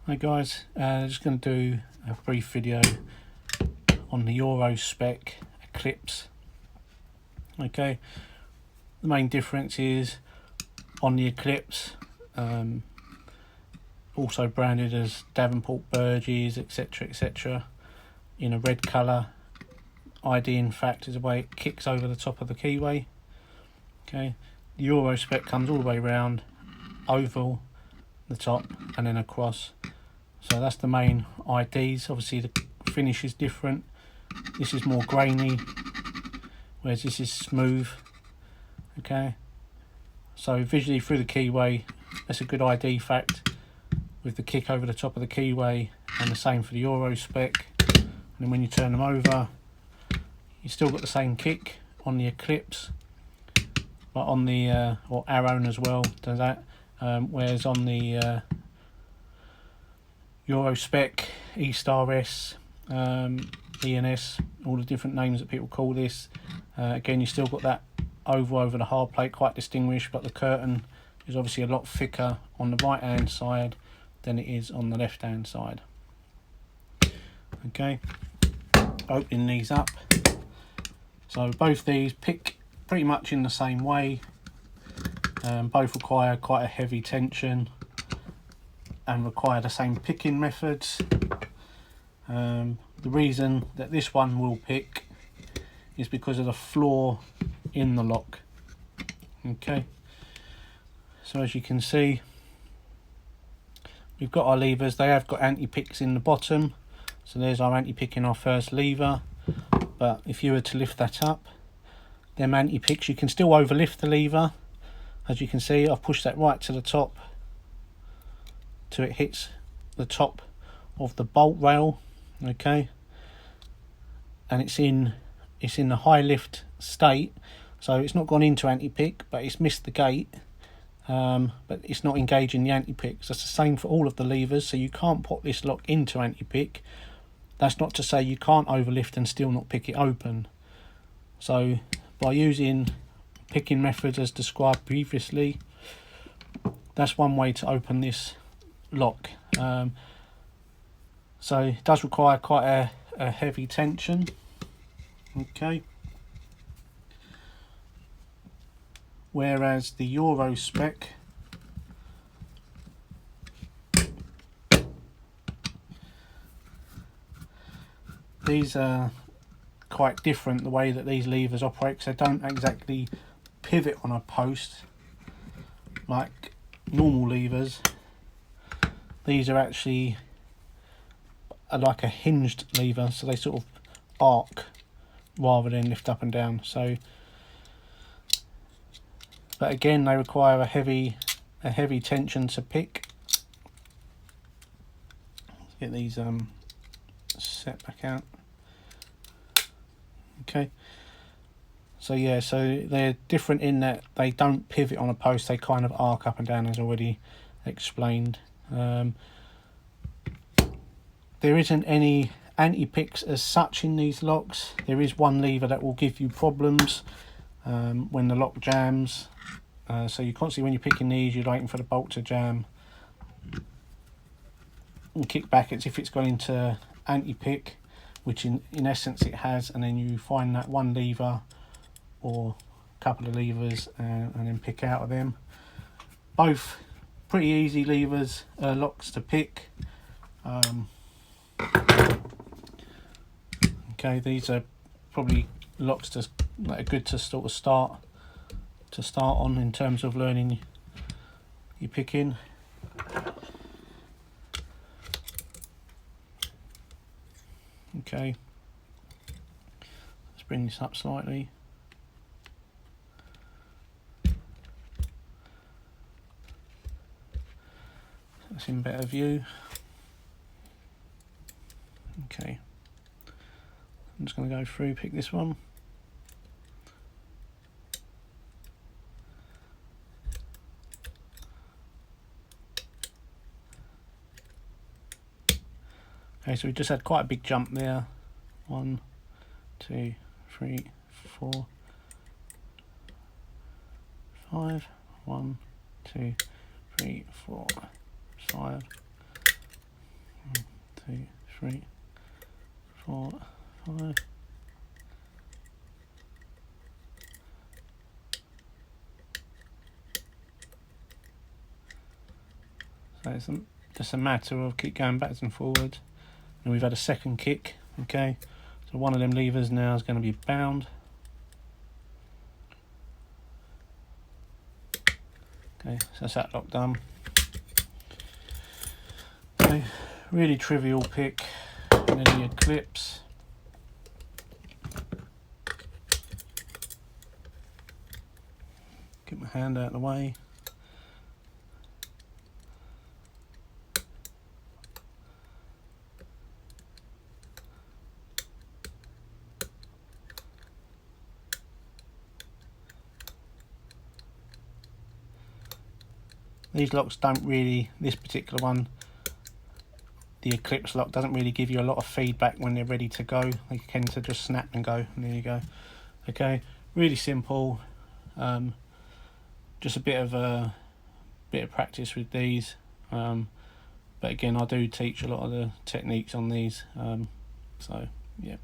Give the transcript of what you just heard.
Hi guys, just going to do a brief video on the Eurospec Eclipse. Okay, the main difference is on the Eclipse, also branded as Davenport Burgess, etc., in a red colour. ID in fact is the way it kicks over the top of the keyway. Okay, the Eurospec comes all the way round, oval the top and then across. So that's the main IDs. Obviously the finish is different. This is more grainy, whereas this is smooth. Okay, so visually through the keyway, that's a good ID fact with the kick over the top of the keyway, and the same for the Eurospec. And then when you turn them over, you still got the same kick on the Eclipse, but on the or Arrow as well does that, whereas on the Eurospec, E-Star S, ENS, all the different names that people call this. Again, you still got that oval over the hard plate, quite distinguished, but the curtain is obviously a lot thicker on the right hand side than it is on the left hand side. Okay, opening these up. So both these pick pretty much in the same way. Both require quite a heavy tension and require the same picking methods. The reason that this one will pick is because of the flaw in the lock. Okay, so as you can see, we've got our levers. They have got anti-picks in the bottom, so there's our anti-pick in our first lever. But if you were to lift that up, them anti-picks, you can still overlift the lever. As you can see, I've pushed that right to the top till it hits the top of the bolt rail. Okay, and it's in the high lift state, so it's not gone into anti-pick, but it's missed the gate, but it's not engaging the anti-picks. That's the same for all of the levers, so you can't put this lock into anti-pick. That's not to say you can't overlift and still not pick it open. So by using picking methods as described previously, that's one way to open this lock. So it does require quite a heavy tension. Okay, whereas the Eurospec, these are quite different, the way that these levers operate, because they don't exactly pivot on a post like normal levers. These are actually like a hinged lever, so they sort of arc rather than lift up and down. So, but again, they require a heavy tension to pick. Let's get these set back out. Okay, so yeah, so they're different in that they don't pivot on a post, they kind of arc up and down, as already explained. There isn't any anti-picks as such in these locks. There is one lever that will give you problems when the lock jams. So you constantly, when you're picking these, you're waiting for the bolt to jam and kick back as if it's gone into anti-pick, which in essence it has, and then you find that one lever or a couple of levers and then pick out of them. Both pretty easy levers, locks to pick. Okay, these are probably locks that are good to sort of start on in terms of learning your picking. Okay, let's bring this up slightly. That's in better view. Okay, I'm just going to go through, pick this one. Okay, so we just had quite a big jump there. 1, 2, 3, 4, 5. 1, 2, 3, 4, 5. 2, 3, 4, 5. So it's just a matter of keep going backwards and forwards. And we've had a second kick, okay? So one of them levers now is going to be bound. Okay, so that's that lock done. Okay, really trivial pick. And then the Eclipse. Get my hand out of the way. These locks don't really, this particular one, the Eclipse lock doesn't really give you a lot of feedback when they're ready to go. They tend to just snap and go, and there you go. Okay, really simple. Just a bit of practice with these. But again, I do teach a lot of the techniques on these. So yeah.